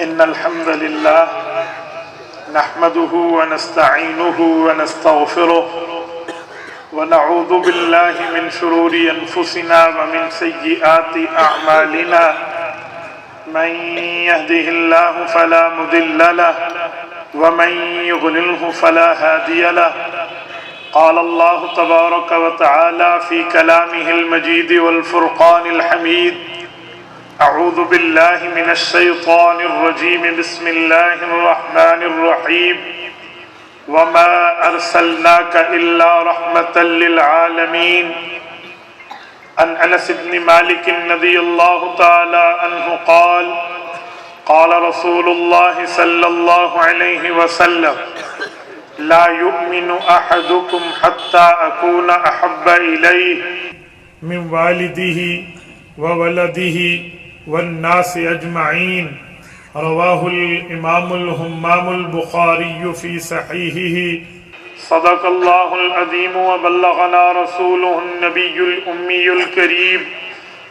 إن الحمد لله نحمده ونستعينه ونستغفره ونعوذ بالله من شرور أنفسنا ومن سيئات أعمالنا من يهده الله فلا مضل له ومن يضلله فلا هادي له قال الله تبارك وتعالى في كلامه المجيد والفرقان الحميد أعوذ بالله من الشيطان الرجيم بسم الله الرحمن الرحيم وما أرسلناك إلا رحمة للعالمين عن أنس بن مالك رضي الله تعالى عنه قال قال رسول الله صلى الله عليه وسلم لا يؤمن أحدكم حتى أكون أحب إليه من والده وولده والناس أجمعين رواه الإمام الهمام البخاري في صحيحه صدق الله العظيم وبلغنا رسوله النبي الأمي الكريم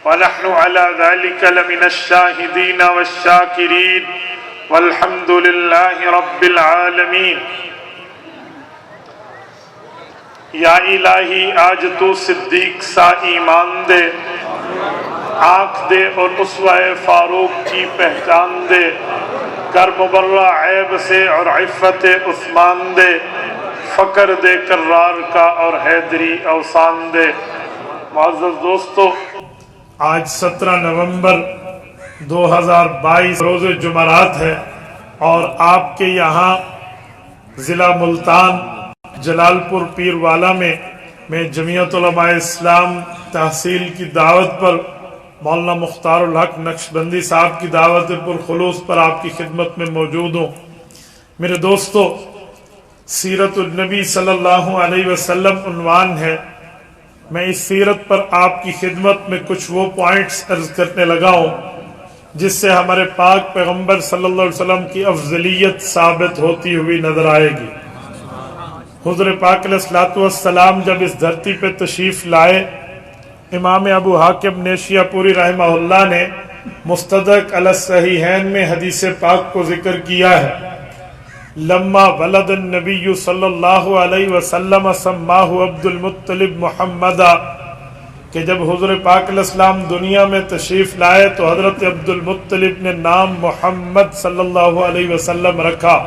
ونحن على ذلك لمن الشاهدين والشاكرين والحمد لله رب العالمين یا الہی آج تو صدیق سا ایمان دے، آنکھ دے اور اسوہ فاروق کی پہچان دے، کر مبرہ عیب سے اور عفت عثمان دے، فقر دے کرار کا اور حیدری اوسان دے۔ معزز دوستو، آج 17 نومبر 2022 روز جمعرات ہے اور آپ کے یہاں ضلع ملتان جلال پور پیر والا میں جمعیت علماء اسلام تحصیل کی دعوت پر مولانا مختار الحق نقشبندی صاحب کی دعوت پر خلوص پر آپ کی خدمت میں موجود ہوں۔ میرے دوستو، سیرت النبی صلی اللہ علیہ وسلم عنوان ہے۔ میں اس سیرت پر آپ کی خدمت میں کچھ وہ پوائنٹس عرض کرنے لگا ہوں جس سے ہمارے پاک پیغمبر صلی اللہ علیہ وسلم کی افضلیت ثابت ہوتی ہوئی نظر آئے گی۔ حضور پاک علیہ السلام جب اس دھرتی پہ تشریف لائے، امام ابو حاکم نیشیہ پوری رحمہ اللہ نے مستدرک علی الصحیحین میں حدیث پاک کو ذکر کیا ہے۔ لما ولد النبی صلی اللہ علیہ وسلم سماہ عبد المطلب محمدا، کہ جب حضور پاک علیہ السلام دنیا میں تشریف لائے تو حضرت عبد المطلب نے نام محمد صلی اللہ علیہ وسلم رکھا۔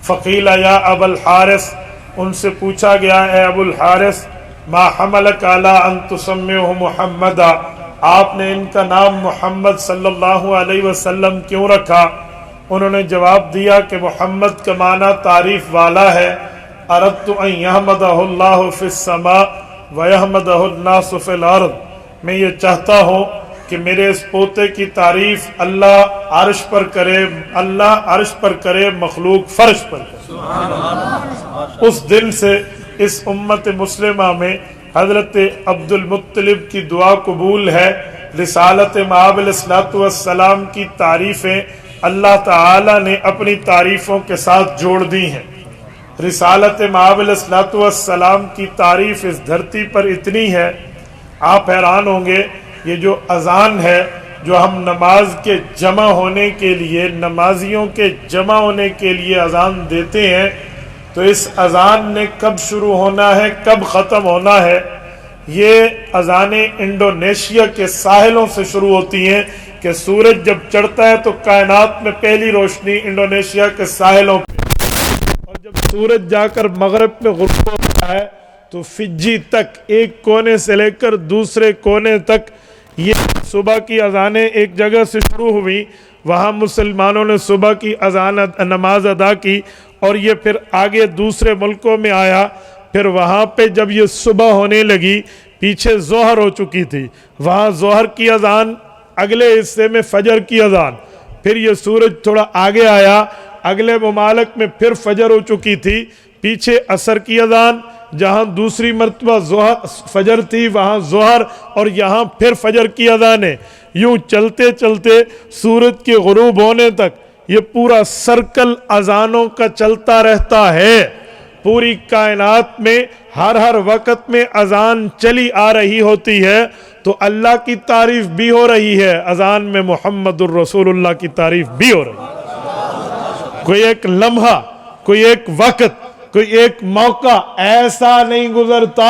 فقیل یا ابا الحارث، ان سے پوچھا گیا اے ابو الحارث، ما حملک علی ان تسمیہ محمدا، آپ نے ان کا نام محمد صلی اللہ علیہ وسلم کیوں رکھا؟ انہوں نے جواب دیا کہ محمد کا معنی تعریف والا ہے، اردت ان یحمدہ اللہ فی السماء ویحمدہ الناس فی الارض، میں یہ چاہتا ہوں کہ میرے اس پوتے کی تعریف اللہ عرش پر کرے مخلوق فرش پر کرے۔ اس دن سے اس امت مسلمہ میں حضرت عبد المطلب کی دعا قبول ہے۔ رسالت مآب علیہ السلام کی تعریفیں اللہ تعالی نے اپنی تعریفوں کے ساتھ جوڑ دی ہیں۔ رسالت مآب علیہ السلام کی تعریف اس دھرتی پر اتنی ہے، آپ حیران ہوں گے۔ یہ جو اذان ہے، جو ہم نماز کے جمع ہونے کے لیے، نمازیوں کے جمع ہونے کے لیے اذان دیتے ہیں، تو اس اذان نے کب شروع ہونا ہے، کب ختم ہونا ہے؟ یہ اذانیں انڈونیشیا کے ساحلوں سے شروع ہوتی ہیں کہ سورج جب چڑھتا ہے تو کائنات میں پہلی روشنی انڈونیشیا کے ساحلوں پہ، اور جب سورج جا کر مغرب میں غروب ہوتا ہے تو فجی تک، ایک کونے سے لے کر دوسرے کونے تک، یہ صبح کی اذانیں ایک جگہ سے شروع ہوئی، وہاں مسلمانوں نے صبح کی نماز ادا کی، اور یہ پھر آگے دوسرے ملکوں میں آیا۔ پھر وہاں پہ جب یہ صبح ہونے لگی، پیچھے ظہر ہو چکی تھی، وہاں ظہر کی اذان، اگلے حصے میں فجر کی اذان، پھر یہ سورج تھوڑا آگے آیا، اگلے ممالک میں پھر فجر ہو چکی تھی، پیچھے عصر کی اذان، جہاں دوسری مرتبہ فجر تھی وہاں ظہر، اور یہاں پھر فجر کی اذانیں، یوں چلتے چلتے سورج کے غروب ہونے تک یہ پورا سرکل اذانوں کا چلتا رہتا ہے۔ پوری کائنات میں ہر وقت میں اذان چلی آ رہی ہوتی ہے، تو اللہ کی تعریف بھی ہو رہی ہے، اذان میں محمد الرسول اللہ کی تعریف بھی ہو رہی ہے۔ کوئی ایک لمحہ، کوئی ایک وقت، کوئی ایک موقع ایسا نہیں گزرتا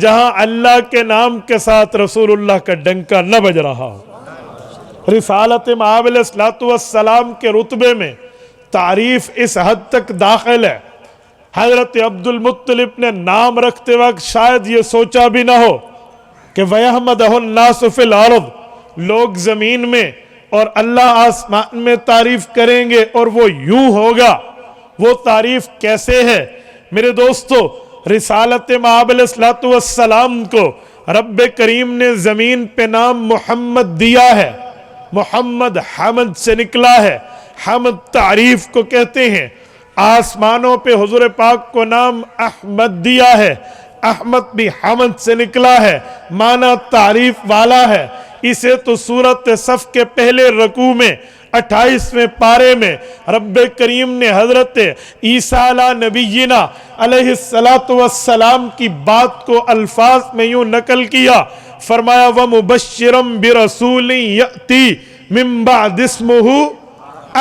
جہاں اللہ کے نام کے ساتھ رسول اللہ کا ڈنکا نہ بج رہا ہو۔ رسالت مآب علیہ السلام کے رتبے میں تعریف اس حد تک داخل ہے، حضرت عبد المطلب نے نام رکھتے وقت شاید یہ سوچا بھی نہ ہو کہ وَيَحْمَدَهُ النَّاسُ فِي الْأَرْضِ، لوگ زمین میں اور اللہ آسمان میں تعریف کریں گے، اور وہ یوں ہوگا۔ وہ تعریف کیسے ہے میرے دوستو؟ رسالت مآب علیہ السلام کو رب کریم نے زمین پہ نام محمد دیا ہے۔ محمد حمد سے نکلا ہے، حمد تعریف کو کہتے ہیں۔ آسمانوں پہ حضور پاک کو نام احمد دیا ہے، احمد بھی حمد سے نکلا ہے، معنی تعریف والا ہے۔ اسے تو سورت صف کے پہلے رکوع میں 28ویں پارے میں رب کریم نے حضرت عیسیٰ علیہ نبینا علیہ السلام کی بات کو الفاظ میں یوں نقل کیا، فرمایا وَمُبَشِّرًا بِرَسُولٍ يَأْتِي مِن بَعْدِ اسْمُهُ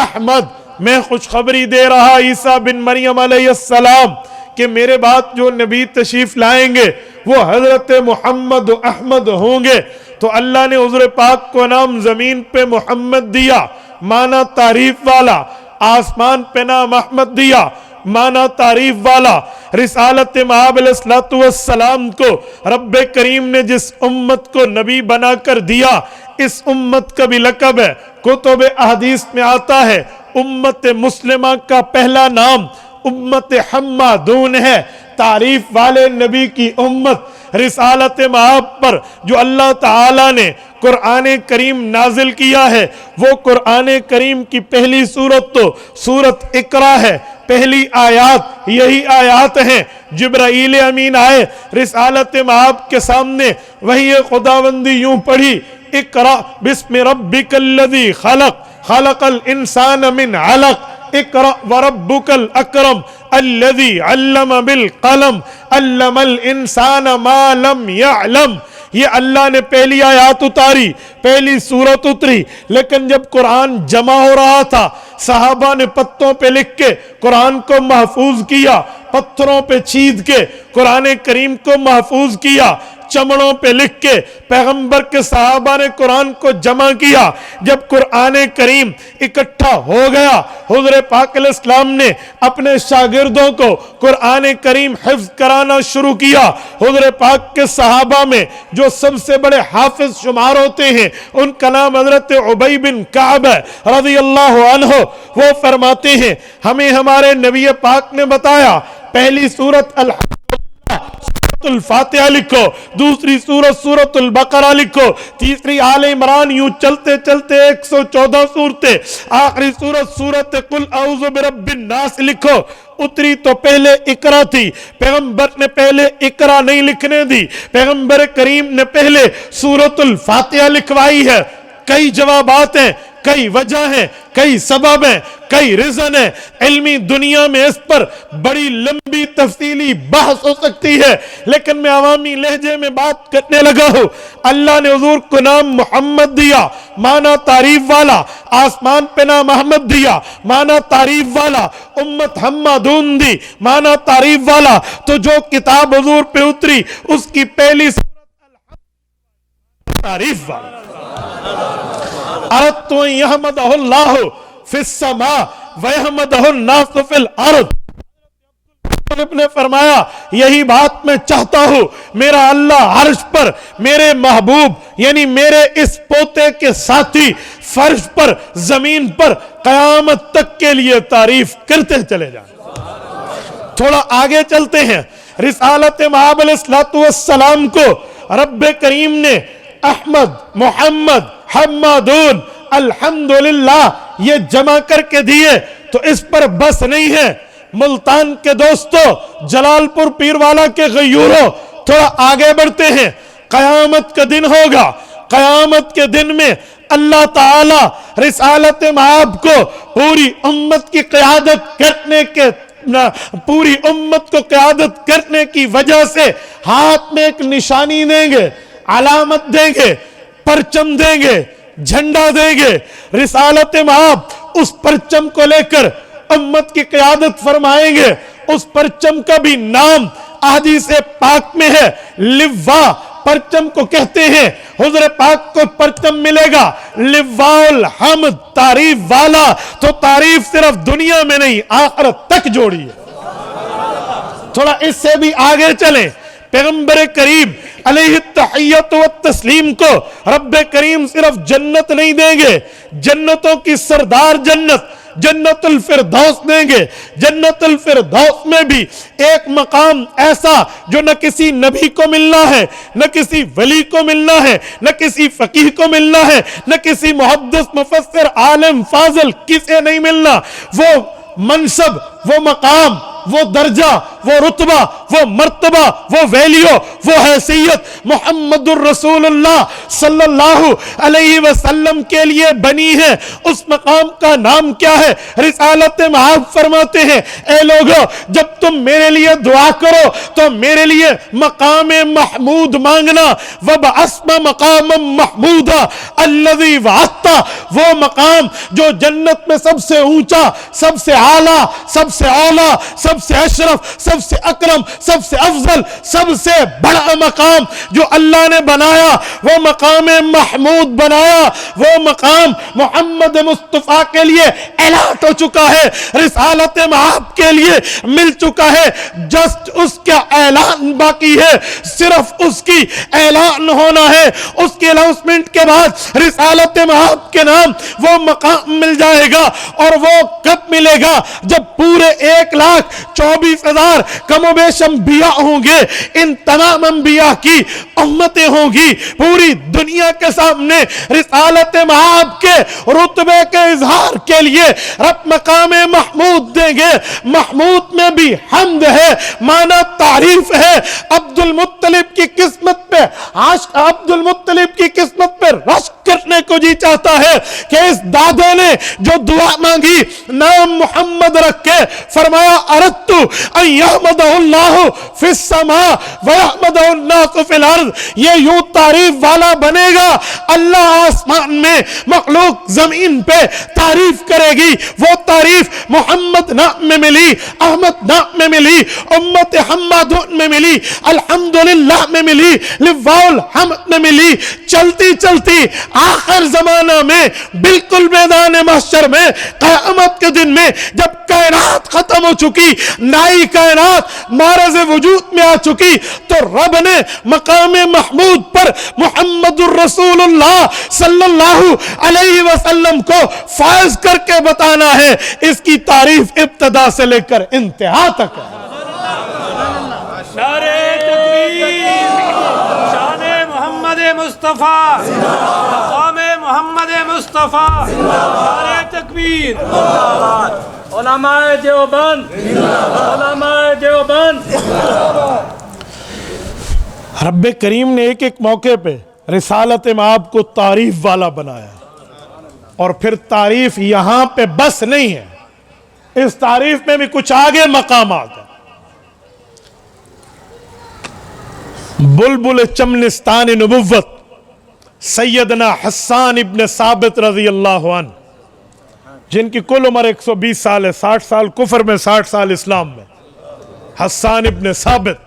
احمد، میں خوشخبری دے رہا عیسیٰ بن مریم علیہ السلام کہ میرے بعد جو نبی تشریف لائیں گے وہ حضرت محمد احمد ہوں گے۔ تو اللہ نے حضور پاک کو نام زمین پہ محمد دیا، معنی تعریف والا، آسمان پہ نام احمد دیا، معنی تعریف والا۔ رسالت مآب علیہ السلام کو رب کریم نے جس امت کو نبی بنا کر دیا، اس امت کا بھی لقب ہے، کتب احادیث میں آتا ہے امت مسلمہ کا پہلا نام امت حمادون ہے، تعریف والے نبی کی امت۔ رسالت مآب پر جو اللہ تعالیٰ نے قرآن کریم نازل کیا ہے، وہ قرآن کریم کی پہلی سورت تو سورت اقرا ہے، پہلی آیات یہی آیات ہیں۔ جبرائیل امین آئے رسالت مآب کے سامنے، وہی خداوندی یوں پڑھی، اقرا بسم ربک الذی خلق، خلق الانسان من علق، اقرأ وربک الاکرم الذی علم بالقلم علم الانسان ما لم يعلم۔ یہ اللہ نے پہلی آیات اتاری، پہلی سورت اتری، لیکن جب قرآن جمع ہو رہا تھا صحابہ نے پتوں پہ لکھ کے قرآن کو محفوظ کیا، پتھروں پہ چھید کے قرآن کریم کو محفوظ کیا، چمڑوں پہ لکھ کے پیغمبر کے صحابہ نے قرآن کو جمع کیا۔ جب قرآن کریم اکٹھا ہو گیا، حضور پاک علیہ السلام نے اپنے شاگردوں کو قرآن کریم حفظ کرانا شروع کیا۔ حضور پاک کے صحابہ میں جو سب سے بڑے حافظ شمار ہوتے ہیں ان کا نام حضرت عبی بن کعب رضی اللہ عنہ۔ وہ فرماتے ہیں ہمیں ہمارے نبی پاک نے بتایا پہلی سورت الفاتحہ لکھو، دوسری سورت سورت البقرہ لکھو، تیسری آل عمران، یوں چلتے چلتے 114 صورتیں، آخری سورت سورت قل اعوذ برب الناس لکھو۔ اتری تو پہلے اقرا تھی، پیغمبر نے پہلے اقرا نہیں لکھنے دی، پیغمبر کریم نے پہلے سورت الفاتحہ لکھوائی ہے۔ کئی جوابات ہیں، کئی وجہ ہیں، کئی سبب ہیں، کئی ریزن ہیں۔ علمی دنیا میں اس پر بڑی لمبی تفصیلی بحث ہو سکتی ہے، لیکن میں عوامی لہجے میں بات کرنے لگا ہوں۔ اللہ نے حضور کو نام محمد دیا، معنی تعریف والا، آسمان پہ نام احمد دیا، معنی تعریف والا، امت حمادون دی، معنی تعریف والا۔ تو جو کتاب حضور پہ اتری اس کی پہلی تعریف والا۔ اردت ان یحمدہ اللہ فی السماء ویحمدہ الناس فی الارض۔ نے فرمایا یہی بات میں چاہتا ہوں، میرا اللہ عرش پر میرے محبوب یعنی میرے اس پوتے کے ساتھی فرش پر زمین پر قیامت تک کے لیے تعریف کرتے چلے جائیں۔ تھوڑا آگے چلتے ہیں۔ رسالت مآب علیہ السلام کو رب کریم نے احمد، محمد، حمادون، الحمدللہ یہ جمع کر کے دیے، تو اس پر بس نہیں ہے۔ ملتان کے دوستو، جلال پور پیروالا کے غیوروں، تھوڑا آگے بڑھتے ہیں۔ قیامت کا دن ہوگا، قیامت کے دن میں اللہ تعالی رسالت مآب کو پوری امت کی قیادت کرنے کے پوری امت کو قیادت کرنے کی وجہ سے ہاتھ میں ایک نشانی دیں گے۔ علامت دیں گے، پرچم دیں گے، جھنڈا دیں گے، رسالت مآب اس پرچم کو لے کر امت کی قیادت فرمائیں گے۔ اس پرچم کا بھی نام احادیث پاک میں ہے، لواء پرچم کو کہتے ہیں۔ حضور پاک کو پرچم ملے گا لواء الحمد، تعریف والا، تو تعریف صرف دنیا میں نہیں آخرت تک جوڑی ہے۔ تھوڑا اس سے بھی آگے چلیں، پیغمبر کریم علیہ التحیت و تسلیم کو رب کریم صرف جنت نہیں دیں گے، جنتوں کی سردار جنت جنت الفردوس دیں گے۔ جنت الفردوس میں بھی ایک مقام ایسا جو نہ کسی نبی کو ملنا ہے، نہ کسی ولی کو ملنا ہے، نہ کسی فقیہ کو ملنا ہے، نہ کسی محدث مفسر عالم فاضل کسے نہیں ملنا۔ وہ منصب، وہ مقام، وہ درجہ، وہ رتبہ، وہ مرتبہ، وہ ویلیو، وہ حیثیت محمد الرسول اللہ صلی اللہ علیہ وسلم کے لیے بنی ہے۔ اس مقام کا نام کیا ہے؟ رسالت مآب فرماتے ہیں اے لوگو جب تم میرے لیے دعا کرو تو میرے لیے مقام محمود مانگنا۔ وَبَعَثْنَا مَقَامًا مَحْمُودًا الَّذِي وَعَدْتَ، وہ مقام جو جنت میں سب سے اونچا، سب سے اعلیٰ، سب سے اولا، سب سے اشرف، سب سے اکرم، سب سے افضل، سب سے بڑا مقام جو اللہ نے بنایا، وہ مقام محمود بنایا۔ وہ مقام محمد مصطفیٰ کے لیے اعلان ہو چکا ہے، رسالت مآب کے لیے مل چکا ہے، جسٹ اس کا اعلان باقی ہے، صرف اس کی اعلان ہونا ہے۔ اس کے اناؤنسمنٹ کے بعد رسالت مآب کے نام وہ مقام مل جائے گا۔ اور وہ کب ملے گا؟ جب پورے 1,24,000 کم و بیش انبیاء ہوں گے، ان تمام انبیاء کی امتیں ہوں گی، پوری دنیا کے سامنے رسالت مآب کے رتبے کے اظہار کے لیے رب مقام محمود دیں گے۔ محمود میں بھی حمد ہے، معنی تعریف ہے۔ عبد المطلب کی قسمت پہ عبد المطلب کی قسمت پہ رشک کرنے کو جی چاہتا ہے کہ اس دادے نے جو دعا مانگی نام محمد رکھ کے فرمایا اردت ان یحمدہ اللہ فی السماء ویحمدہ الناس فی الارض، یہ یوں تعریف والا بنے گا، اللہ آسمان میں، مخلوق زمین پہ تعریف کرے گی۔ وہ تعریف محمد نام میں ملی، احمد نام میں ملی، امت حمادون میں ملی، الحمدللہ میں ملی، لواء الحمد میں ملی۔ چلتی چلتی آخر زمانہ میں بالکل میدان محشر میں قیامت کے دن میں جب کائنات ختم ہو چکی، نائی کائنات معرض وجود میں آ چکی، تو رب نے مقام محمود پر محمد الرسول اللہ صلی اللہ علیہ وسلم کو فائز کر کے بتانا ہے۔ اس کی تعریف ابتدا سے لے کر انتہا تک ہے۔ نعرہ تکبیر، شان محمد مصطفیٰ، مقام محمد مصطفیٰ، نعرہ تکبیر۔ علماء دیوبند، علماء دیوبند۔ رب کریم نے ایک ایک موقع پہ رسالت مآب کو تعریف والا بنایا، اور پھر تعریف یہاں پہ بس نہیں ہے، اس تعریف میں بھی کچھ آگے مقامات ہیں۔ بلبل چمنستان نبوت سیدنا حسان ابن ثابت رضی اللہ عنہ، جن کی کل عمر 120 سال ہے، 60 سال کفر میں، 60 سال اسلام میں۔ حسان ابن ثابت،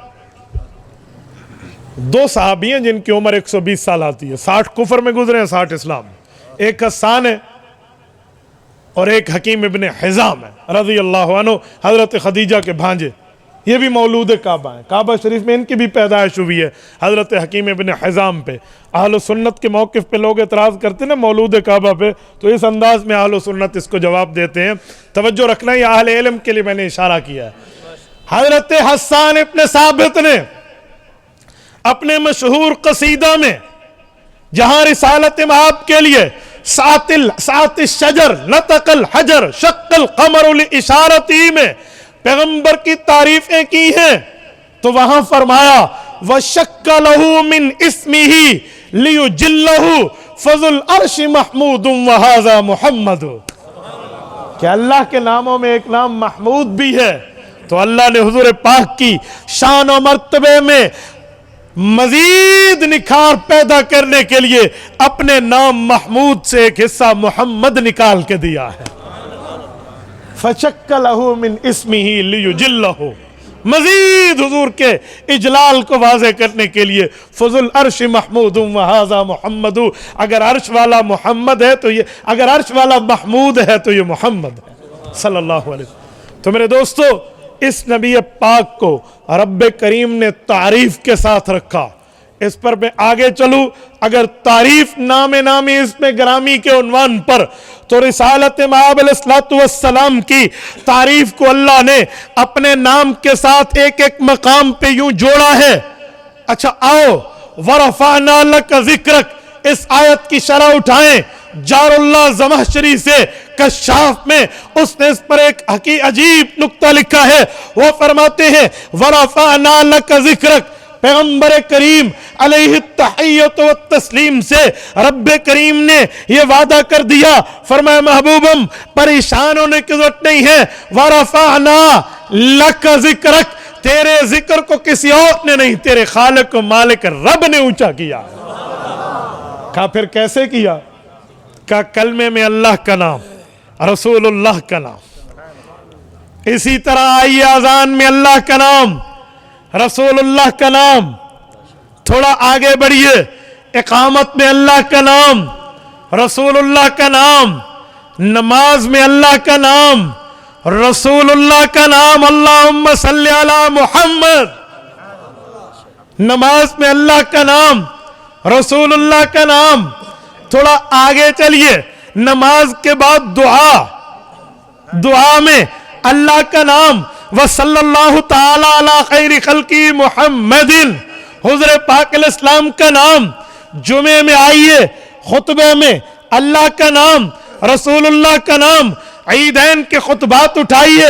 دو صحابی ہیں جن کی عمر 120 سال آتی ہے، 60 کفر میں گزرے ہیں، 60 اسلام میں۔ ایک حسان ہے اور ایک حکیم ابن حزام ہے رضی اللہ عنہ، حضرت خدیجہ کے بھانجے۔ یہ بھی مولود کعبہ ہیں، کعبہ شریف میں ان کی بھی پیدائش ہوئی ہے حضرت حکیم ابن حزام پہ۔ اہل سنت کے موقف پہ لوگ اعتراض کرتے ہیں نا مولود کعبہ پہ، تو اس انداز میں اہل سنت اس کو جواب دیتے ہیں۔ توجہ رکھنا، یہ اہل علم کے لیے میں نے اشارہ کیا ہے۔ حضرت حسان ابن ثابت نے اپنے مشہور قصیدہ میں جہاں رسالت مآب کے لیے سات الشجر نطق الحجر شق القمر لاشارتی میں پیغمبر کی تعریفیں کی ہیں، تو وہاں فرمایا وَشَكَّ لَهُ مِنْ اسْمِهِ لِيُجِلَّهُ فَذُو الْعَرْشِ مَحْمُودٌ وَهَذَا مُحَمَّدٌ، کہ اللہ کے ناموں میں ایک نام محمود بھی ہے، تو اللہ نے حضور پاک کی شان و مرتبے میں مزید نکھار پیدا کرنے کے لیے اپنے نام محمود سے ایک حصہ محمد نکال کے دیا ہے. فَشَكَّلَهُ مِنْ اسْمِهِ لِيُجِلَّهُ، مزید حضور کے اجلال کو واضح کرنے کے لیے فضل عرش محمود وہذا محمد، اگر عرش والا محمد ہے تو یہ، اگر عرش والا محمود ہے تو یہ محمد ہے صلی اللہ علیہ وسلم. تو میرے دوستو، اس نبی پاک کو رب کریم نے تعریف کے ساتھ رکھا. اس پر میں آگے چلوں، اگر تعریف نامی اس میں گرامی کے عنوان پر، تو رسالت مآب علیہ السلام کی تعریف کو اللہ نے اپنے نام کے ساتھ ایک ایک مقام پہ یوں جوڑا ہے. اچھا آؤ، وَرَفَعْنَا لَكَ ذِكْرَكَ، اس آیت کی شرح اٹھائیں. جار اللہ زمخشری سے کشاف میں اس نے اس پر ایک عجیب نکتہ لکھا ہے. وہ فرماتے ہیں وَرَفَعْنَا لَكَ ذِكْرَكَ، پیغمبر کریم علیہ التحیت والتسلیم سے رب کریم نے یہ وعدہ کر دیا، فرمایا محبوبم پریشان ہونے کی ضرورت نہیں ہے. وَرَفَعْنَا لَكَ ذِكْرَكَ، تیرے ذکر کو کسی اور نے نہیں، تیرے خالق و مالک رب نے اونچا کیا. کہا پھر کیسے کیا؟ کہا کلمے میں اللہ کا نام، رسول اللہ کا نام، اسی طرح آئیے اذان میں اللہ کا نام، رسول اللہ کا نام، تھوڑا آگے بڑھیے، اقامت میں اللہ کا نام، رسول اللہ کا نام، نماز میں اللہ کا نام، رسول اللہ کا نام، اللہم صلی علی محمد. نماز میں اللہ کا نام، رسول اللہ کا نام. تھوڑا آگے چلیے، نماز کے بعد دعا میں اللہ کا نام، وصلی اللہ تعالی علی خیر خلقی محمد، حضور پاک علیہ السلام کا نام. جمعے میں آئیے، خطبے میں اللہ کا نام، رسول اللہ کا نام. عیدین کے خطبات اٹھائیے،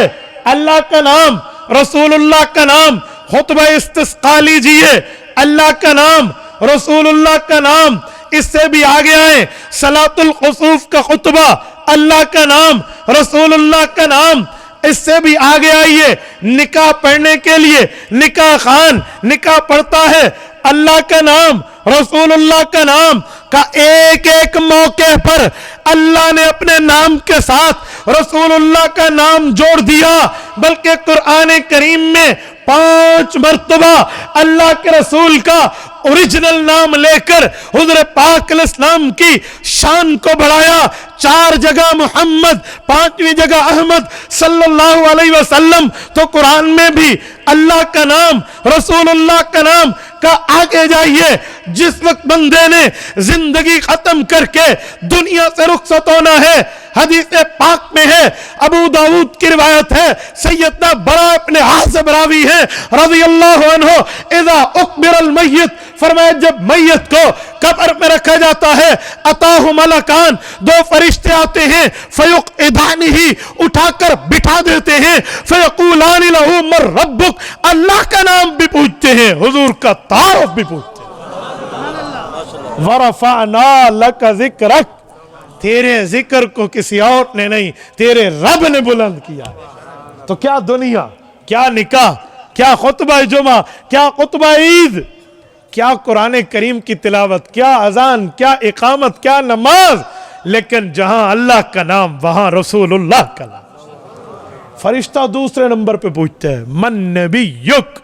اللہ کا نام، رسول اللہ کا نام. خطبہ استسقاء لیجئے، اللہ کا نام، رسول اللہ کا نام. اس سے بھی آگے آئیں، صلاۃ الخسوف کا خطبہ، اللہ کا نام، رسول اللہ کا نام. اس سے بھی آگے آئیے، نکاح پڑھنے کے لیے نکاح خان نکاح پڑھتا ہے، اللہ کا نام، رسول اللہ کا نام. کا ایک ایک موقع پر اللہ نے اپنے نام کے ساتھ رسول اللہ کا نام جوڑ دیا. بلکہ قرآن کریم میں 5 مرتبہ اللہ کے رسول کا اوریجنل نام لے کر حضور پاک علیہ السلام کی شان کو بڑھایا. 4 جگہ محمد، 5ویں جگہ احمد صلی اللہ علیہ وسلم. تو قرآن میں بھی اللہ کا نام، رسول اللہ کا نام. کا آگے جائیے، جس وقت بندے نے زندگی ختم کر کے دنیا سے رخصت ہونا ہے، حدیث پاک میں ہے، ابو داؤد کی روایت ہے، سیدنا برا ابن عازب راوی ہے رضی اللہ عنہ، اذا اقبر المیت، فرمایا جب میت کو قبر میں رکھا جاتا ہے، اتاہ ملکان، 2 فرشتے آتے ہیں، فیقعدانہ، اٹھا کر بٹھا دیتے ہیں، فیقولان لہ من ربک، اللہ کا نام بھی پوچھتے ہیں، حضور کا تعارف بھی پوچھتے ہیں. وَرَفَعْنَا لَكَ ذِكْرَكَ، تیرے ذکر کو کسی اور نے نہیں، تیرے رب نے بلند کیا. تو کیا دنیا، کیا نکاح، کیا خطبہ جمعہ، کیا خطبہ عید، کیا قرآن کریم کی تلاوت، کیا اذان، کیا اقامت، کیا نماز. لیکن جہاں اللہ کا نام وہاں رسول اللہ کا نام. فرشتہ دوسرے نمبر پہ پوچھتے ہیں من نبیک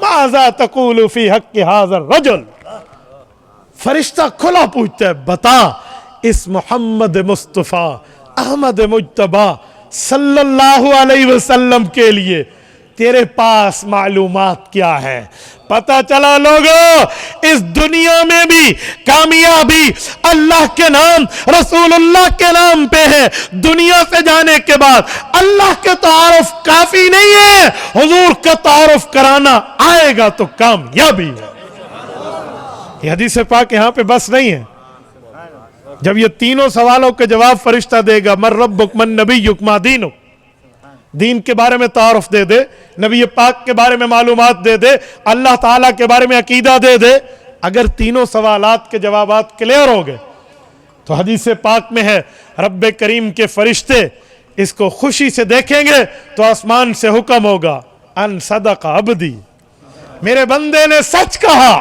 ماذا تقول فی حق ھذا الرجل. فرشتہ کھلا پوچھتا ہے بتا اس محمد مصطفیٰ احمد مجتبیٰ صلی اللہ علیہ وسلم کے لیے تیرے پاس معلومات کیا ہے. پتہ چلا لوگوں، اس دنیا میں بھی کامیابی اللہ کے نام، رسول اللہ کے نام پہ ہے. دنیا سے جانے کے بعد اللہ کے تعارف کافی نہیں ہے، حضور کا تعارف کرانا آئے گا تو کامیابی ہے. یہ حدیث پاک یہاں پہ بس نہیں ہے. جب یہ تینوں سوالوں کے جواب فرشتہ دے گا، من ربک، من نبیک، ما دینک، دین کے بارے میں تعارف دے دے، نبی پاک کے بارے میں معلومات دے دے، اللہ تعالیٰ کے بارے میں عقیدہ دے دے. اگر تینوں سوالات کے جوابات کلیئر ہو گئے تو حدیث پاک میں ہے رب کریم کے فرشتے اس کو خوشی سے دیکھیں گے تو آسمان سے حکم ہوگا ان صدق عبدی، میرے بندے نے سچ کہا.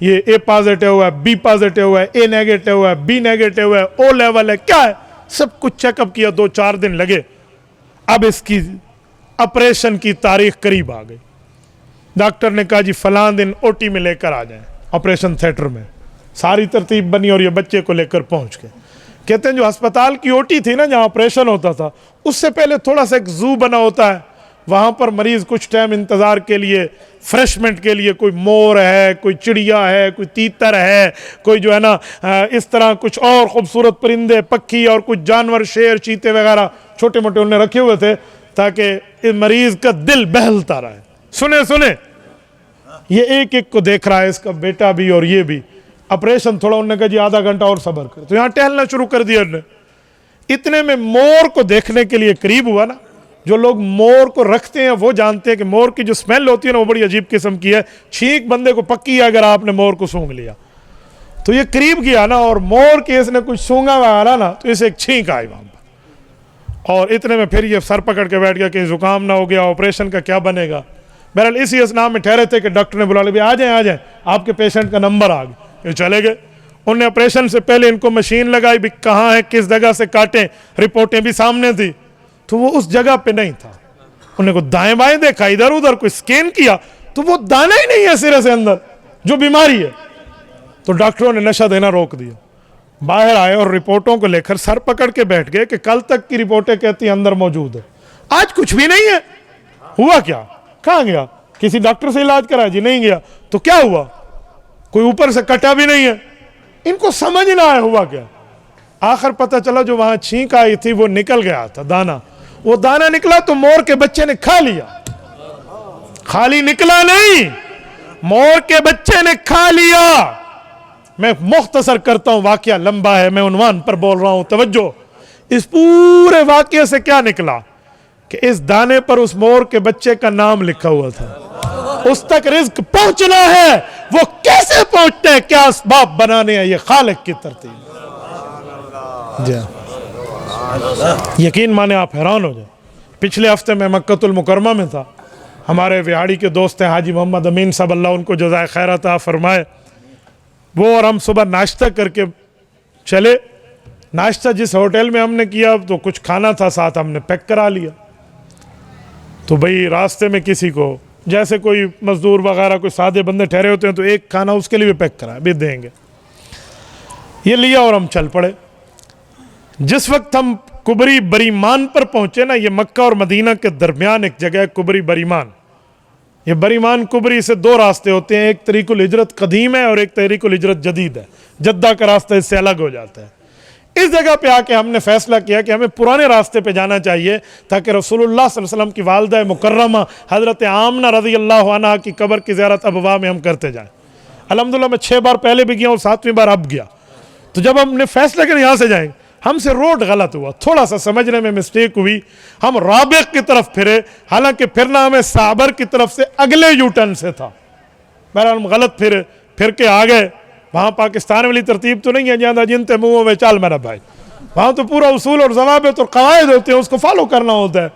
یہ اے پازیٹیو ہے, بی پازیٹیو ہے, اے نیگیٹو ہے, بی نیگیٹو ہے, او لیول ہے, کیا ہے, سب کچھ چیک اپ کیا, 2-4 دن لگے. اب اس کی آپریشن کی تاریخ قریب آ گئی. ڈاکٹر نے کہا جی فلاں دن او ٹی میں لے کر آ جائیں آپریشن تھیٹر میں. ساری ترتیب بنی اور یہ بچے کو لے کر پہنچ گئے. کہتے ہیں جو ہسپتال کی او ٹی تھی نا جہاں آپریشن ہوتا تھا, اس سے پہلے تھوڑا سا ایک زو بنا ہوتا ہے, وہاں پر مریض کچھ ٹائم انتظار کے لیے, فریشمنٹ کے لیے, کوئی مور ہے, کوئی چڑیا ہے, کوئی تیتر ہے, کوئی جو ہے نا اس طرح کچھ اور خوبصورت پرندے, پکھی اور کچھ جانور, شیر, چیتے وغیرہ چھوٹے موٹے انہوں نے رکھے ہوئے تھے تاکہ اس مریض کا دل بہلتا رہے. سنیں یہ ایک ایک کو دیکھ رہا ہے, اس کا بیٹا بھی اور یہ بھی. آپریشن تھوڑا انہوں نے کہا جی آدھا گھنٹہ اور صبر کر, تو یہاں ٹہلنا شروع کر دیا انہوں نے. اتنے میں مور کو دیکھنے کے لیے قریب ہوا نا. جو لوگ مور کو رکھتے ہیں وہ جانتے ہیں کہ مور کی جو سمیل ہوتی ہے نا وہ بڑی عجیب قسم کی ہے, چھینک بندے کو پکی ہے اگر آپ نے مور کو سونگ لیا. تو یہ قریب گیا نا اور مور کے اس نے کچھ سونگا وغیرہ نا تو اسے ایک چھینک آئی وہاں پر, اور اتنے میں پھر یہ سر پکڑ کے بیٹھ گیا کہ زکام نہ ہو گیا, آپریشن کا کیا بنے گا. بہرحال اسی اسنا میں ٹھہرے تھے کہ ڈاکٹر نے بلا لیا, آ جائیں آپ کے پیشنٹ کا نمبر آ گیا. یہ چلے گئے. انہوں نے آپریشن سے پہلے ان کو مشین لگائی بھی, کہاں ہے کس جگہ سے کاٹیں, رپورٹیں بھی سامنے تھی. تو وہ اس جگہ پہ نہیں تھا. انہوں نے کو دائیں بائیں دیکھا, ادھر ادھر کوئی سکین کیا تو وہ دانا ہی نہیں ہے سرے سے اندر جو بیماری ہے. تو ڈاکٹروں نے نشہ دینا روک دیا. باہر آئے اور رپورٹوں کو لے کر سر پکڑ کے بیٹھ گئے کہ کل تک کی رپورٹیں کہتی ہیں اندر موجود ہے, آج کچھ بھی نہیں ہے. ہوا کیا, کہاں گیا, کسی ڈاکٹر سے علاج کرا, جی نہیں گیا. تو کیا ہوا, کوئی اوپر سے کٹا بھی نہیں ہے. ان کو سمجھ نہ آیا ہوا کیا. آخر پتہ چلا جو وہاں چھینک آئی تھی وہ نکل گیا تھا دانا. وہ دانا نکلا تو مور کے بچے نے کھا لیا. خالی نکلا نہیں, مور کے بچے نے کھا لیا. میں مختصر کرتا ہوں, واقعہ لمبا ہے, میں عنوان پر بول رہا ہوں, توجہ. اس پورے واقعے سے کیا نکلا کہ اس دانے پر اس مور کے بچے کا نام لکھا ہوا تھا. اس تک رزق پہنچنا ہے, وہ کیسے پہنچتے ہیں, کیا اسباب بنانے ہیں, یہ خالق کی ترتیب. جی یقین مانے آپ حیران ہو جائیں. پچھلے ہفتے میں مکہ المکرمہ میں تھا. ہمارے وہاڑی کے دوست ہیں حاجی محمد امین صاحب, اللہ ان کو جزائے خیر عطا فرمائے. وہ اور ہم صبح ناشتہ کر کے چلے. ناشتہ جس ہوٹل میں ہم نے کیا تو کچھ کھانا تھا ساتھ, ہم نے پیک کرا لیا. تو بھئی راستے میں کسی کو جیسے کوئی مزدور وغیرہ کوئی سادے بندے ٹھہرے ہوتے ہیں تو ایک کھانا اس کے لیے بھی پیک کرا بھی دیں گے. یہ لیا اور ہم چل پڑے. جس وقت ہم کبری بریمان پر پہنچے نا, یہ مکہ اور مدینہ کے درمیان ایک جگہ ہے کبری بریمان. یہ بریمان کبری سے 2 راستے ہوتے ہیں, ایک طریق الہجرت قدیم ہے اور ایک طریق الہجرت جدید ہے. جدہ کا راستہ اس سے الگ ہو جاتا ہے. اس جگہ پہ آ کے ہم نے فیصلہ کیا کہ ہمیں پرانے راستے پہ جانا چاہیے تاکہ رسول اللہ صلی اللہ علیہ وسلم کی والدہ مکرمہ حضرت آمنہ رضی اللہ عنہ کی قبر کی زیارت ابوا میں ہم کرتے جائیں. الحمدللہ میں 6 بار پہلے بھی گیا اور 7ویں بار اب گیا. تو جب ہم نے فیصلہ کیا یہاں سے جائیں, ہم سے روڈ غلط ہوا, تھوڑا سا سمجھنے میں مسٹیک ہوئی. ہم رابق کی طرف پھرے, حالانکہ پھرنا ہمیں صابر کی طرف سے اگلے یو ٹرن سے تھا. بہرحال ہم غلط پھرے, پھر کے آ گئے. وہاں پاکستان والی ترتیب تو نہیں ہے جہاں جنتے منہ میں چال میرا بھائی, وہاں تو پورا اصول اور ضوابط اور قواعد ہوتے ہیں, اس کو فالو کرنا ہوتا ہے.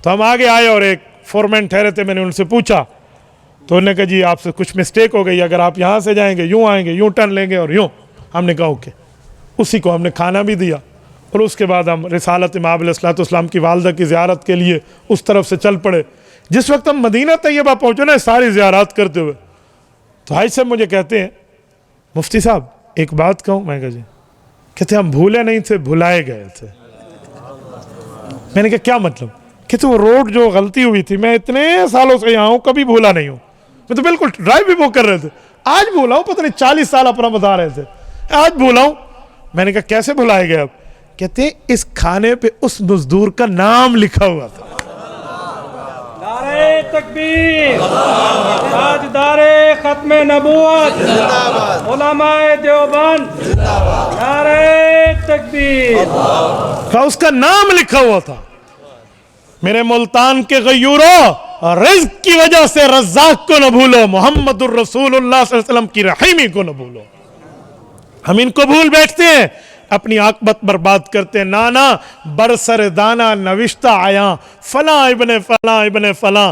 تو ہم آگے آئے اور ایک فورمین ٹھہرے تھے, میں نے ان سے پوچھا تو انہوں نے کہا جی آپ سے کچھ مسٹیک ہو گئی, اگر آپ یہاں سے جائیں گے یوں آئیں گے, یوں ٹرن لیں گے اور یوں. ہم نے کہا اوکے. اسی کو ہم نے کھانا بھی دیا اور اس کے بعد ہم رسالت امام علیہ السلام کی والدہ کی زیارت کے لیے اس طرف سے چل پڑے. جس وقت ہم مدینہ طیبہ پہنچے نا ساری زیارات کرتے ہوئے, تو حاج صاحب مجھے کہتے ہیں مفتی صاحب ایک بات کہوں. میں کہا جی. کہتے ہم بھولے نہیں تھے, بھلائے گئے تھے. میں نے کہا کیا مطلب؟ کہتے وہ روڈ جو غلطی ہوئی تھی, میں اتنے سالوں سے یہاں ہوں کبھی بھولا نہیں ہوں. میں تو بالکل ڈرائیو بھی وہ کر رہے تھے, آج بھولا ہوں, پتہ نہیں 40 سال اپنا بتا رہے تھے, آج بھولا ہوں. میں نے کہا کیسے بھلائے گئے اب؟ کہتے اس کھانے پہ اس مزدور کا نام لکھا ہوا تھا. نعرہ تکبیر, تاجدار ختم نبوت, علماء دیوبند, نعرہ تکبیر. اس کا نام لکھا ہوا تھا. میرے ملتان کے غیوروں, رزق کی وجہ سے رزاق کو نہ بھولو, محمد الرسول اللہ صلی اللہ علیہ وسلم کی رحیمی کو نہ بھولو. ہم ان کو بھول بیٹھتے ہیں, اپنی عاقبت برباد کرتے ہیں. نانا برسر دانا نوشتہ آیا, فلاں ابن فلاں ابن فلاں,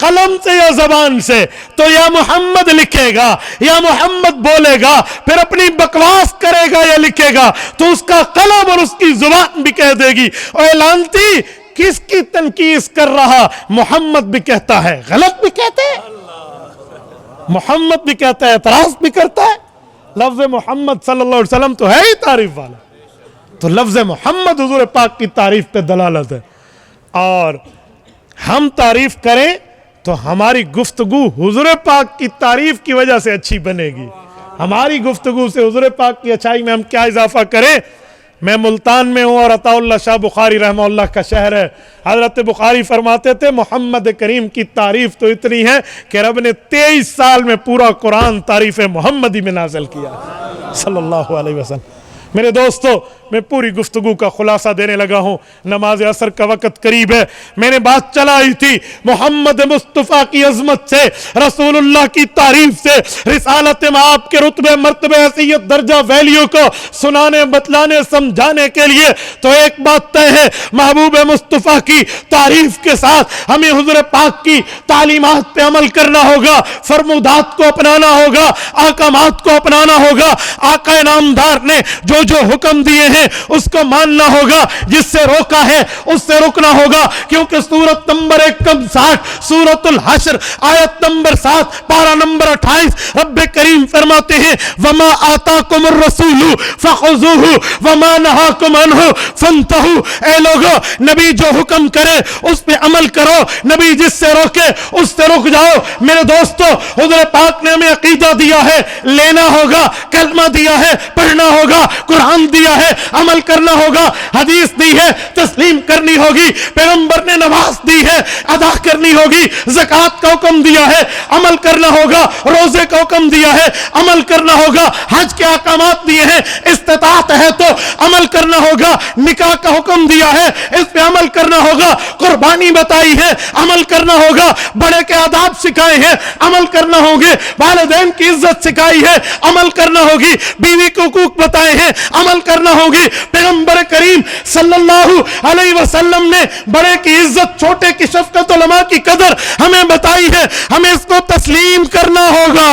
قلم سے یا زبان سے، تو یا محمد لکھے گا یا محمد بولے گا، پھر اپنی بکواس کرے گا یا لکھے گا، تو اس کا قلم اور اس کی زبان بھی کہہ دے گی اے لعنتی کس کی تنقید کر رہا، محمد بھی کہتا ہے، غلط بھی کہتے ہیں، محمد بھی کہتا ہے، اعتراض بھی کرتا ہے۔ لفظ محمد صلی اللہ علیہ وسلم تو ہے ہی تعریف والا، تو لفظ محمد حضور پاک کی تعریف پہ دلالت ہے، اور ہم تعریف کریں تو ہماری گفتگو حضور پاک کی تعریف کی وجہ سے اچھی بنے گی۔ ہماری گفتگو سے حضور پاک کی اچھائی میں ہم کیا اضافہ کریں؟ میں ملتان میں ہوں اور عطا اللہ شاہ بخاری رحمہ اللہ کا شہر ہے۔ حضرت بخاری فرماتے تھے محمد کریم کی تعریف تو اتنی ہے کہ رب نے 23 سال میں پورا قرآن تعریف محمدی میں نازل کیا صلی اللہ علیہ وسلم۔ میرے دوستو، میں پوری گفتگو کا خلاصہ دینے لگا ہوں، نماز عصر کا وقت قریب ہے۔ میں نے بات چلائی تھی محمد مصطفیٰ کی عظمت سے، رسول اللہ کی تعریف سے، رسالت میں آپ کے رتبے مرتبے حیثیت درجہ ویلیو کو سنانے بتلانے سمجھانے کے لیے۔ تو ایک بات طے ہے، محبوب مصطفیٰ کی تعریف کے ساتھ ہمیں حضور پاک کی تعلیمات پہ عمل کرنا ہوگا، فرمودات کو اپنانا ہوگا، احکامات کو اپنانا ہوگا۔ آقا نامدار نے جو حکم دیے ہیں اس کو ماننا ہوگا، جس سے روکا ہے اس سے رکنا ہوگا، کیونکہ سورت نمبر 160 سورت الحشر آیت نمبر 7 پارہ نمبر 28 رب کریم فرماتے ہیں وما آتاکم الرسول فخذوہ وما نہاکم عنہ فانتہوا۔ اے لوگو، نبی جو حکم کرے اس پہ عمل کرو، نبی جس سے روکے اس سے رک جاؤ۔ میرے دوستو، حضور پاک نے ہمیں عقیدہ دیا ہے، لینا ہوگا، کلمہ دیا ہے، پڑھنا ہوگا، قرآن دیا ہے، عمل کرنا ہوگا، حدیث دی ہے، تسلیم کرنی ہوگی، پیغمبر نے نماز دی ہے، ادا کرنی ہوگی، زکوٰۃ کا حکم دیا ہے، عمل کرنا ہوگا، روزے کا حکم دیا ہے، عمل کرنا ہوگا، حج کے احکامات دیے ہیں، استطاعت ہے تو عمل کرنا ہوگا، نکاح کا حکم دیا ہے، اس پہ عمل کرنا ہوگا، قربانی بتائی ہے، عمل کرنا ہوگا، بڑے کے آداب سکھائے ہیں، عمل کرنا ہوں گے، والدین کی عزت سکھائی ہے، عمل کرنا ہوگی، بیوی کے حقوق بتائے ہیں، عمل کرنا ہوگی۔ پیغمبر کریم صلی اللہ علیہ وسلم نے بڑے کی عزت، چھوٹے کی شفقت، علماء کی قدر ہمیں بتائی ہے، ہمیں اس کو تسلیم کرنا ہوگا۔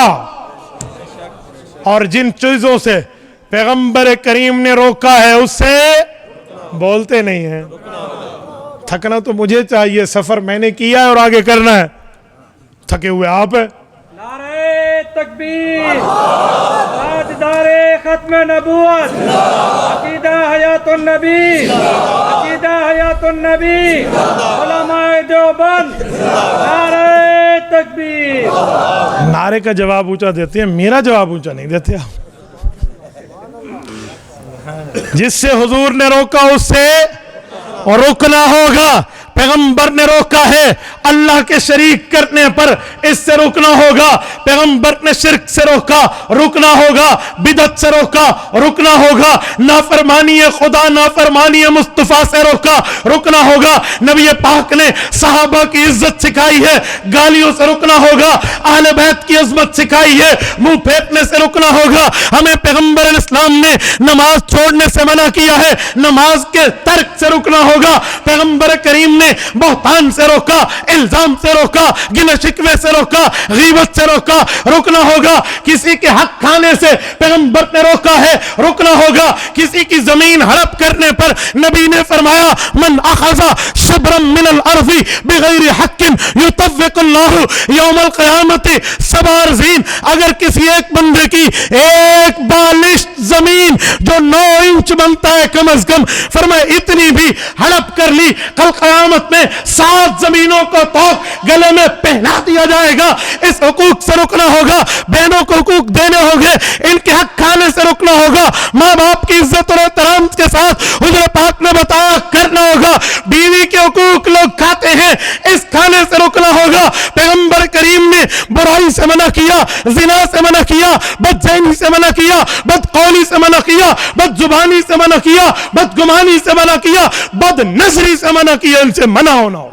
اور جن چیزوں سے پیغمبر کریم نے روکا ہے اس سے بولتے نہیں ہیں۔ تھکنا تو مجھے چاہیے، سفر میں نے کیا ہے اور آگے کرنا ہے، تھکے ہوئے آپ ہیں۔ نعرہ تکبیر، تاجدار ختم نبوت، عقیدہ حیات النبی، عقیدہ حیات النبی، علماء دیوبند، نعرہ تکبیر۔ نعرے کا جواب اونچا دیتے ہیں، میرا جواب اونچا نہیں دیتے آپ۔ جس سے حضور نے روکا اس سے رکنا ہوگا۔ پیغمبر نے روکا ہے اللہ کے شریک کرنے پر، اس سے رکنا ہوگا۔ پیغمبر نے شرک سے روکا، رکنا ہوگا۔ بدعت سے روکا، رکنا ہوگا۔ نافرمانی خدا، نافرمانی مصطفیٰ سے روکا، رکنا ہوگا۔ نبی پاک نے صحابہ کی عزت سکھائی ہے، گالیوں سے رکنا ہوگا۔ اہل بیت کی عظمت سکھائی ہے، منہ پھیرنے سے رکنا ہوگا۔ ہمیں پیغمبر اسلام نے نماز چھوڑنے سے منع کیا ہے، نماز کے ترک سے رکنا ہوگا۔ پیغمبر کریم نے بہتان سے روکا، الزام سے روکا، گنہ شکوے سے روکا، غیبت سے روکا، رکنا ہوگا۔ کسی کے حق کھانے سے پیغمبر نے روکا ہے، رکنا ہوگا۔ کسی کی زمین ہڑپ کرنے پر نبی نے فرمایا من اخذ شبرا من الارض بغیر حق یطوق اللہ یوم القیامت سبع ارضین۔ اگر کسی ایک بندے کی ایک بالشت زمین جو 9 انچ بنتا ہے کم از کم، فرمایا اتنی بھی ہڑپ کر لی، کل قیامت میں 7 زمینوں کو توق گلے میں پہنا دیا جائے گا۔ اس حقوق سے رکنا ہوگا۔ بہنوں کو حقوق دینے ہوں گے، ان کے حق کھانے سے رکنا ہوگا۔ ماں باپ کی عزت اور احترام کے ساتھ حضور پاک نے بتایا کرنا ہوگا۔ بیوی کے حقوق لوگ کھاتے ہیں، اس کھانے سے رکنا ہوگا۔ پیغمبر کریم نے برائی سے منع کیا، زنا سے منع کیا، بدذہنی سے منع کیا، بدقولی سے منع کیا، بد زبانی سے منع کیا، بدگمانی سے منع کیا، بد نظری سے منع کیا۔ ان سے منع ہونا ہو۔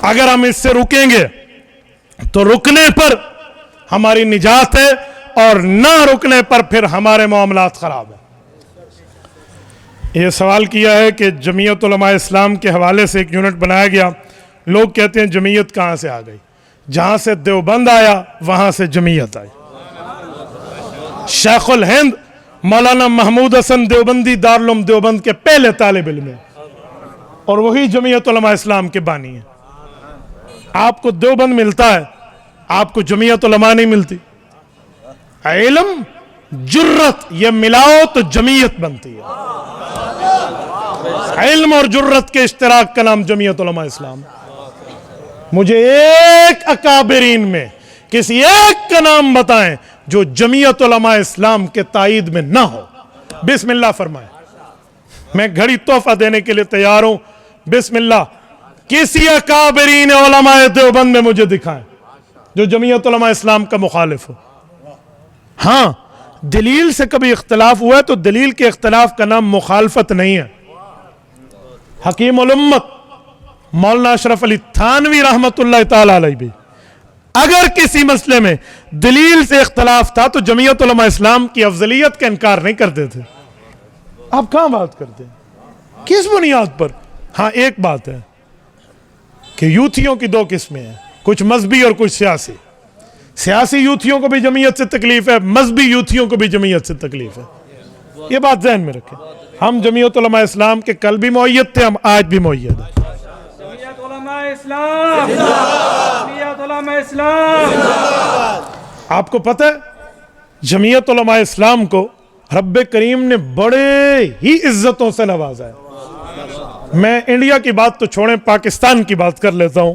اگر ہم اس سے رکیں گے تو رکنے پر ہماری نجات ہے، اور نہ رکنے پر پھر ہمارے معاملات خراب ہیں۔ یہ سوال کیا ہے کہ جمعیت علماء اسلام کے حوالے سے ایک یونٹ بنایا گیا. لوگ کہتے ہیں جمعیت کہاں سے آ گئی؟ جہاں سے دیوبند آیا وہاں سے جمعیت آئی. شیخ الہند مولانا محمود حسن دیوبندی دارالعلوم دیوبند کے پہلے طالب علم ہیں اور وہی جمعیت علماء اسلام کے بانی ہیں. آپ کو دیوبند ملتا ہے, آپ کو جمعیت علماء نہیں ملتی. علم جرت یہ ملاؤ تو جمعیت بنتی ہے. علم اور جرت کے اشتراک کا نام جمعیت علماء اسلام. مجھے ایک اکابرین میں کسی ایک کا نام بتائیں جو جمعیت علماء اسلام کے تائید میں نہ ہو. بسم اللہ فرمائیں. میں گھڑی تحفہ دینے کے لیے تیار ہوں. بسم اللہ. کسی اکابرین علماء دیوبند میں مجھے دکھائیں جو جمعیت علماء اسلام کا مخالف ہو. ہاں دلیل سے کبھی اختلاف ہوا ہے تو دلیل کے اختلاف کا نام مخالفت نہیں ہے. حکیم الامت مولانا اشرف علی تھانوی رحمت اللہ تعالی علیہ بھی اگر کسی مسئلے میں دلیل سے اختلاف تھا تو جمعیت علماء اسلام کی افضلیت کا انکار نہیں کرتے تھے. آپ کہاں بات کرتے ہیں؟ کس بنیاد پر؟ ہاں ایک بات ہے کہ یوتھیوں کی دو قسمیں ہیں, کچھ مذہبی اور کچھ سیاسی. سیاسی یوتھیوں کو بھی جمعیت سے تکلیف ہے, مذہبی یوتھیوں کو بھی جمعیت سے تکلیف ہے. یہ بات ذہن میں رکھیں. ہم جمعیت علماء اسلام کے کل بھی مؤید تھے, ہم آج بھی مؤید ہیں. جمعیت علماء اسلام, جمعیت علماء اسلام. آپ کو پتہ ہے جمعیت علماء اسلام کو رب کریم نے بڑے ہی عزتوں سے نوازا ہے. میں انڈیا کی بات تو چھوڑیں, پاکستان کی بات کر لیتا ہوں.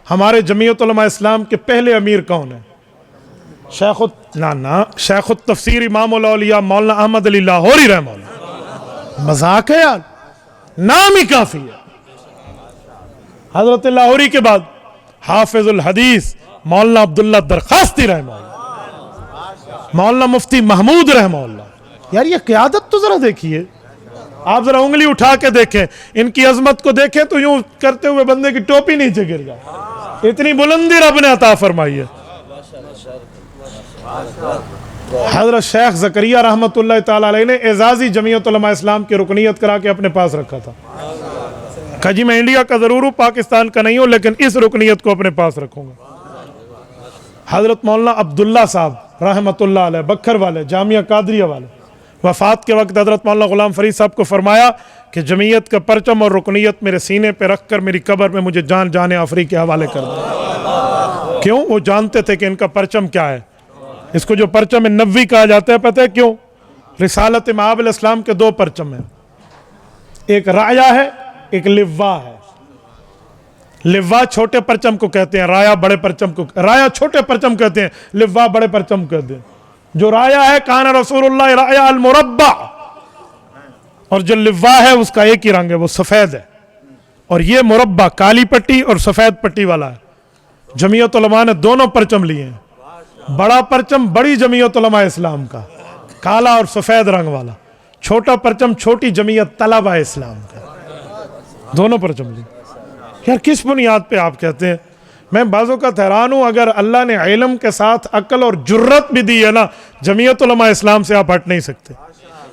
ہمارے جمعیت علماء اسلام کے پہلے امیر کون ہیں؟ شیخ التفسیر امام الاولیاء مولانا احمد علی لاہوری رحمہ اللہ. مذاق ہے یار, نام ہی کافی ہے. حضرت لاہوری کے بعد حافظ الحدیث مولانا عبداللہ درخواستی رحمہ اللہ, مولانا مفتی محمود رحمہ اللہ. یار یہ قیادت تو ذرا دیکھیے. آپ ذرا انگلی اٹھا کے دیکھیں, ان کی عظمت کو دیکھیں تو یوں کرتے ہوئے بندے کی ٹوپی نیچے گر جائے. اتنی بلندی رب نے عطا فرمائی ہے. حضرت شیخ زکریا رحمت اللہ تعالی علیہ نے اعزازی جمعیت علماء اسلام کی رکنیت کرا کے اپنے پاس رکھا تھا. کہا جی میں انڈیا کا ضرور ہوں, پاکستان کا نہیں ہوں, لیکن اس رکنیت کو اپنے پاس رکھوں گا. حضرت مولانا عبداللہ صاحب رحمت اللہ علیہ بکھر والے, جامعہ قادریہ والے, وفات کے وقت حضرت مولانا غلام فرید صاحب کو فرمایا کہ جمعیت کا پرچم اور رکنیت میرے سینے پہ رکھ کر میری قبر میں مجھے جان آفری کے حوالے کر دیں. کیوں؟ وہ جانتے تھے کہ ان کا پرچم کیا ہے. اس کو جو پرچم نبوی کہا جاتا ہے پتہ ہے کیوں؟ رسالت مآب الاسلام کے دو پرچم ہیں, ایک رایا ہے, ایک لوا ہے. لوا چھوٹے پرچم کو کہتے ہیں, رایا بڑے پرچم کو, رایا چھوٹے پرچم کہتے ہیں, لوا بڑے پرچم کہتے ہیں. جو رایا ہے کان رسول اللہ رایا المربع, اور جو لوا ہے اس کا ایک ہی رنگ ہے, وہ سفید ہے. اور یہ مربع کالی پٹی اور سفید پٹی والا ہے. جمعیت علماء نے دونوں پرچم لیے ہیں. بڑا پرچم بڑی جمعیت علماء اسلام کا, کالا اور سفید رنگ والا. چھوٹا پرچم چھوٹی جمعیت طلبہ اسلام کا. دونوں پرچم لیے. یار کس بنیاد پہ آپ کہتے ہیں؟ میں بعضوں کا حیران ہوں. اگر اللہ نے علم کے ساتھ عقل اور جرت بھی دی ہے نا, جمعیت علماء اسلام سے آپ ہٹ نہیں سکتے.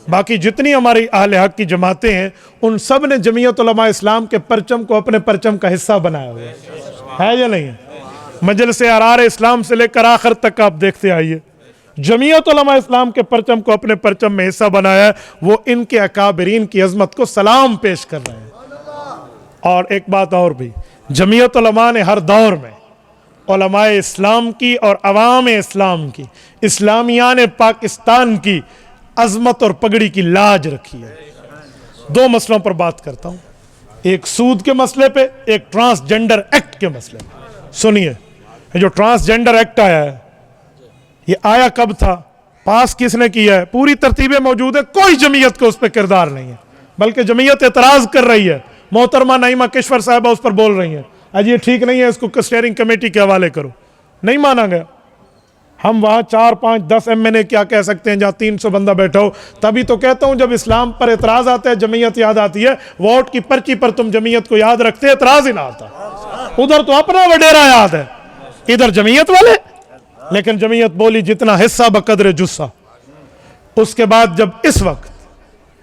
باقی جتنی ہماری اہل حق کی جماعتیں ہیں ان سب نے جمعیت علماء اسلام کے پرچم کو اپنے پرچم کا حصہ بنایا ہوا ہے یا نہیں ہے؟ مجلس احرار اسلام سے لے کر آخر تک آپ دیکھتے آئیے, جمعیت علماء اسلام کے پرچم کو اپنے پرچم میں حصہ بنایا ہے. وہ ان کے اکابرین کی عظمت کو سلام پیش کر رہے ہیں. اور ایک بات اور بھی, جمعیت علماء نے ہر دور میں علماء اسلام کی اور عوام اسلام کی, اسلامیان پاکستان کی عظمت اور پگڑی کی لاج رکھی ہے. دو مسئلوں پر بات کرتا ہوں, ایک سود کے مسئلے پہ, ایک ٹرانسجنڈر ایکٹ کے مسئلے پہ. سنیے, جو ٹرانسجنڈر ایکٹ آیا ہے یہ آیا کب تھا, پاس کس نے کیا ہے, پوری ترتیبیں موجود ہے, کوئی جمعیت کو اس پہ کردار نہیں ہے, بلکہ جمعیت اعتراض کر رہی ہے. محترمہ نعیمہ کشور صاحبہ اس پر بول رہی ہیں آج یہ ٹھیک نہیں ہے, اس کو اسٹیئرنگ کمیٹی کے حوالے کرو. نہیں مانا گیا. ہم وہاں 4 5 10 MNA کیا کہہ سکتے ہیں جہاں 300 بندہ بیٹھا ہو. تبھی تو کہتا ہوں جب اسلام پر اعتراض آتا ہے جمعیت یاد آتی ہے. ووٹ کی پرچی پر تم جمعیت کو یاد رکھتے, اعتراض ہی نہ آتا. ادھر تو اپنا وڈیرا یاد ہے, ادھر جمعیت والے. لیکن جمعیت بولی جتنا حصہ بقدر جسہ. اس کے بعد جب اس وقت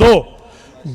2,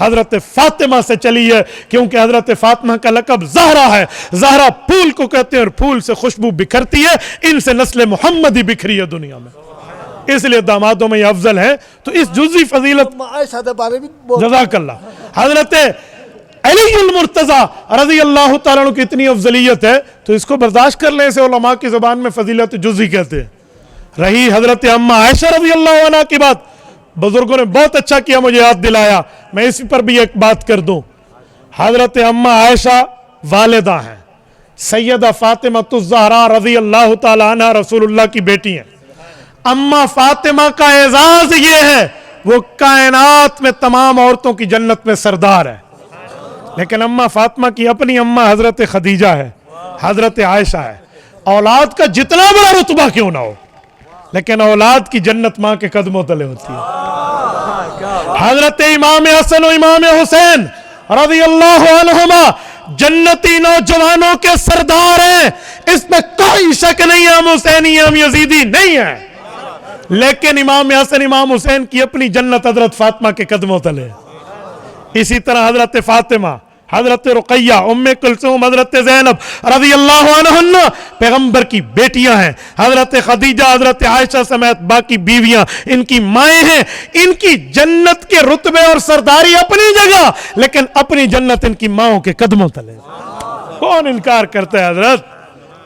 حضرت فاطمہ سے چلی ہے، کیونکہ حضرت فاطمہ کا لقب زہرا ہے، زہرا پھول کو کہتے ہیں اور پھول سے خوشبو بکھرتی ہے، ان سے نسل محمدی بکھری ہے دنیا میں، اس لیے دامادوں میں یہ افضل ہے۔ تو اس جزوی فضیلت، عائشہ دے بارے بھی بہت جزاک اللہ، حضرت علی المرتضی رضی اللہ تعالیٰ عنہ کی اتنی افضلیت ہے تو اس کو برداشت کر لیں، اسے علماء کی زبان میں فضیلت جزوی کہتے ہیں۔ رہی حضرت اما عائشہ رضی اللہ عنہ کی بات، بزرگوں نے بہت اچھا کیا مجھے یاد دلایا، میں اسی پر بھی ایک بات کر دوں۔ حضرت اما عائشہ والدہ ہیں، سیدہ فاطمہ الزہرا رضی اللہ تعالیٰ عنہ رسول اللہ کی بیٹی ہیں۔ اما فاطمہ کا اعزاز یہ ہے وہ کائنات میں تمام عورتوں کی جنت میں سردار ہے، لیکن اما فاطمہ کی اپنی اما حضرت خدیجہ ہے، حضرت عائشہ ہے۔ اولاد کا جتنا بڑا رتبہ کیوں نہ ہو، لیکن اولاد کی جنت ماں کے قدموں تلے ہوتی ہے۔ حضرت امام حسن و امام حسین رضی اللہ عنہما جنتی نوجوانوں کے سردار ہیں، اس میں کوئی شک نہیں ہے، ہم حسینی ہم یزیدی نہیں ہیں، لیکن امام حسن امام حسین کی اپنی جنت حضرت فاطمہ کے قدموں تلے۔ اسی طرح حضرت فاطمہ، حضرت رقیہ، ام کلثوم، حضرت زینب رضی اللہ عنہن پیغمبر کی بیٹیاں ہیں۔ حضرت خدیجہ، حضرت عائشہ سمیت باقی بیویاں ان کی مائیں ہیں، ان کی جنت کے رتبے اور سرداری اپنی جگہ، لیکن اپنی جنت ان کی ماؤں کے قدموں تلے۔ کون انکار کرتا ہے حضرت؟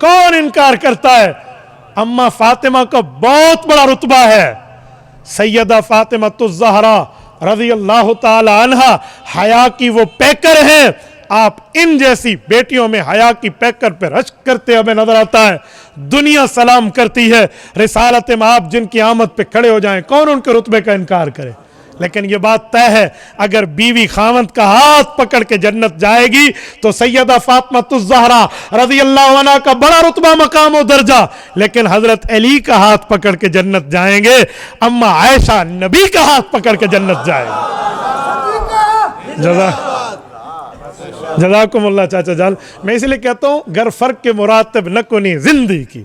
کون انکار کرتا ہے؟ اما فاطمہ کا بہت بڑا رتبہ ہے۔ سیدہ فاطمہ الزہرا رضی اللہ تعالی عنہ حیا کی وہ پیکر ہیں، آپ ان جیسی بیٹیوں میں حیا کی پیکر پہ رشک کرتے ہمیں نظر آتا ہے۔ دنیا سلام کرتی ہے، رسالت مآب جن کی آمد پہ کھڑے ہو جائیں، کون ان کے رتبے کا انکار کرے؟ لیکن یہ بات طے ہے، اگر بیوی خاوند کا ہاتھ پکڑ کے جنت جائے گی تو سیدہ فاطمہ الزہرا رضی اللہ عنہ کا بڑا رتبہ، مقام و درجہ، لیکن حضرت علی کا ہاتھ پکڑ کے جنت جائیں گے، اما عائشہ نبی کا ہاتھ پکڑ کے جنت جائے گی۔ جزاکم اللہ چاچا جان۔ میں اس لیے کہتا ہوں گر فرق کے مراتب نہ کنی زندگی کی،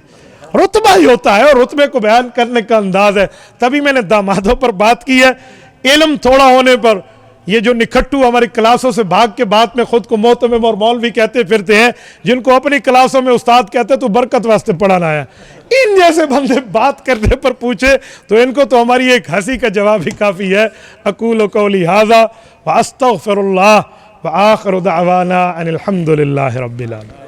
رتبہ ہی ہوتا ہے اور رتبے کو بیان کرنے کا انداز ہے۔ تبھی میں نے دامادوں پر بات کی ہے، علم تھوڑا ہونے پر یہ جو نکھٹو ہماری کلاسوں سے بھاگ کے بعد میں خود کو محتمم اور مولوی کہتے پھرتے ہیں، جن کو اپنی کلاسوں میں استاد کہتے تو برکت واسطے پڑھانا ہے، ان جیسے بندے بات کرنے پر پوچھے تو ان کو تو ہماری ایک ہنسی کا جواب ہی کافی ہے۔ اقول قولی ھذا واستغفر اللہ وآخر دعوانا ان الحمد للہ رب العالمین۔